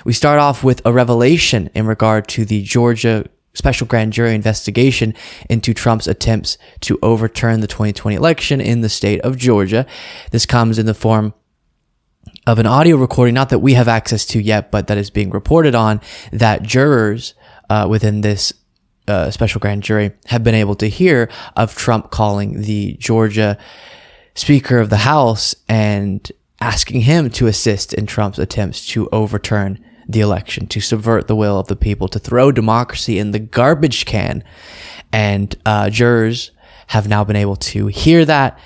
We start off with a revelation in regard to the Georgia special grand jury investigation into Trump's attempts to overturn the 2020 election in the state of Georgia. This comes in the form of an audio recording, not that we have access to yet, but that is being reported on, that jurors within this special grand jury have been able to hear of Trump calling the Georgia Speaker of the House and asking him to assist in Trump's attempts to overturn the election, to subvert the will of the people, to throw democracy in the garbage can. And jurors have now been able to hear that,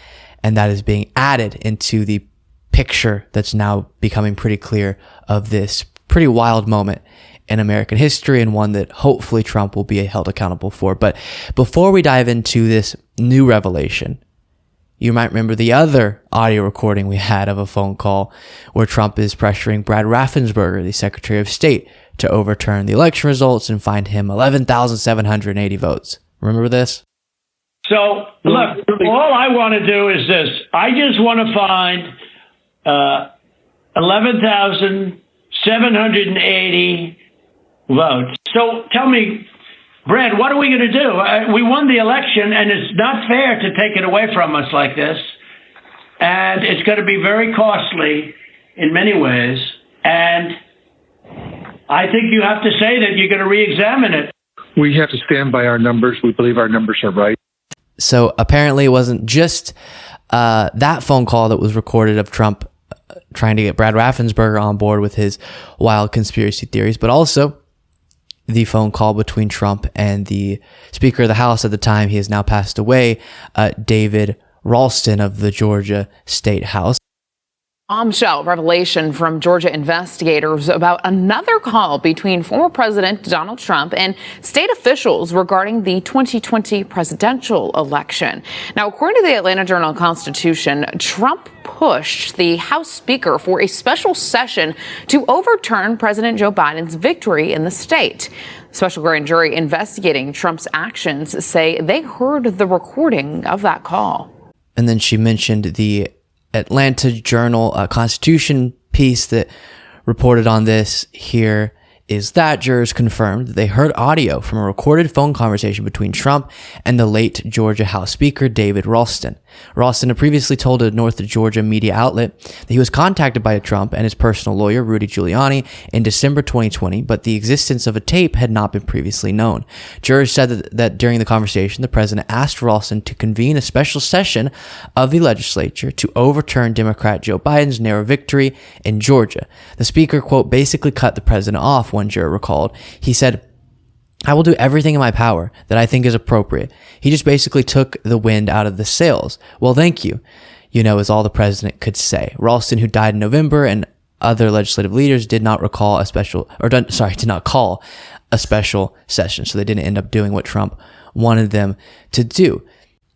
and that is being added into the picture that's now becoming pretty clear of this pretty wild moment in American history, and one that hopefully Trump will be held accountable for. But before we dive into this new revelation, you might remember the other audio recording we had of a phone call where Trump is pressuring Brad Raffensperger, the Secretary of State, to overturn the election results and find him 11,780 votes. Remember this? So, look, all I want to do is this. I just want to find 11,780 votes. So tell me, Brad, what are we going to do? We won the election, and it's not fair to take it away from us like this. And it's going to be very costly in many ways. And I think you have to say that you're going to re-examine it. We have to stand by our numbers. We believe our numbers are right. So apparently it wasn't just that phone call that was recorded of Trump trying to get Brad Raffensperger on board with his wild conspiracy theories, but also the phone call between Trump and the Speaker of the House at the time. He has now passed away, David Ralston of the Georgia State House. Bombshell revelation from Georgia investigators about another call between former President Donald Trump and state officials regarding the 2020 presidential election. Now, according to the Atlanta Journal-Constitution, Trump pushed the House Speaker for a special session to overturn President Joe Biden's victory in the state. Special grand jury investigating Trump's actions say they heard the recording of that call. And then she mentioned the Atlanta Journal-Constitution piece that reported on this. Here is that jurors confirmed that they heard audio from a recorded phone conversation between Trump and the late Georgia House Speaker David Ralston. Ralston had previously told a North Georgia media outlet that he was contacted by Trump and his personal lawyer, Rudy Giuliani, in December 2020, but the existence of a tape had not been previously known. Jurors said that during the conversation, the president asked Ralston to convene a special session of the legislature to overturn Democrat Joe Biden's narrow victory in Georgia. The speaker, quote, basically cut the president off, one juror recalled. He said, "I will do everything in my power that I think is appropriate." He just basically took the wind out of the sails. "Well, thank you," is all the president could say. Ralston, who died in November, and other legislative leaders did not call a special session. So they didn't end up doing what Trump wanted them to do.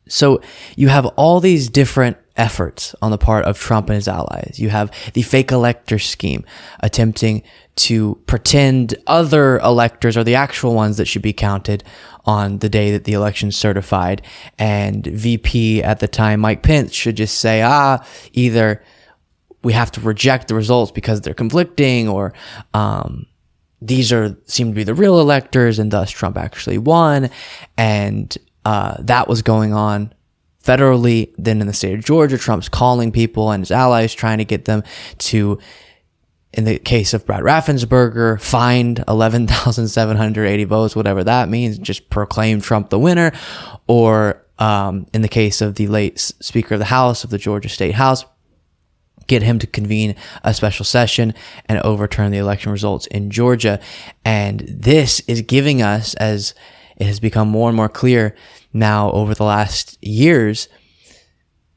So you have all these different efforts on the part of Trump and his allies. You have the fake elector scheme, attempting to pretend other electors are the actual ones that should be counted on the day that the election's certified. And VP at the time, Mike Pence, should just say, either we have to reject the results because they're conflicting, or these seem to be the real electors, and thus Trump actually won. And that was going on federally. Then in the state of Georgia, Trump's calling people and his allies, trying to get them to, in the case of Brad Raffensperger, find 11,780 votes, whatever that means, just proclaim Trump the winner. Or in the case of the late Speaker of the House, of the Georgia State House, get him to convene a special session and overturn the election results in Georgia. And this is giving us, as it has become more and more clear now over the last years,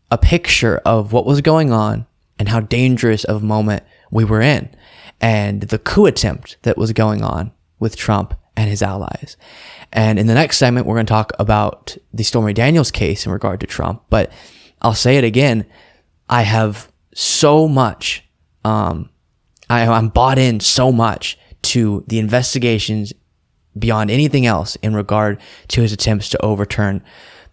a picture of what was going on and how dangerous of a moment we were in, and the coup attempt that was going on with Trump and his allies. And in the next segment, we're going to talk about the Stormy Daniels case in regard to Trump. But I'll say it again, I have so much, I'm bought in so much to the investigations beyond anything else in regard to his attempts to overturn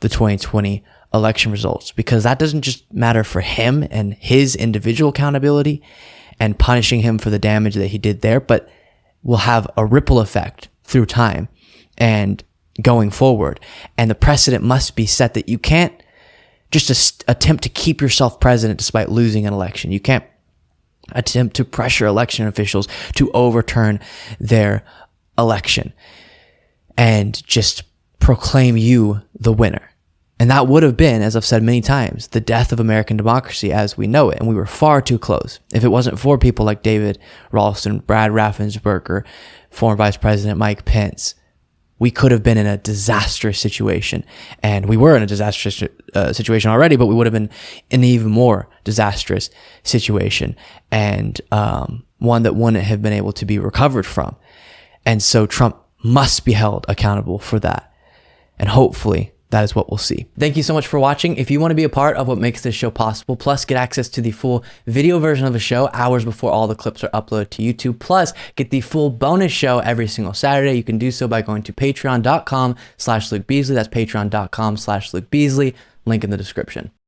the 2020 election results, because that doesn't just matter for him and his individual accountability and punishing him for the damage that he did there, but will have a ripple effect through time and going forward. And the precedent must be set that you can't just attempt to keep yourself president despite losing an election. You can't attempt to pressure election officials to overturn their election and just proclaim you the winner. And that would have been, as I've said many times, the death of American democracy as we know it. And we were far too close. If it wasn't for people like David Ralston, Brad Raffensperger, former Vice President Mike Pence, we could have been in a disastrous situation. And we were in a disastrous situation already, but we would have been in an even more disastrous situation, and one that wouldn't have been able to be recovered from. And so Trump must be held accountable for that. And hopefully that is what we'll see. Thank you so much for watching. If you want to be a part of what makes this show possible, plus get access to the full video version of the show hours before all the clips are uploaded to YouTube, plus get the full bonus show every single Saturday, you can do so by going to patreon.com/Luke Beasley. That's patreon.com/Luke Beasley. Link in the description.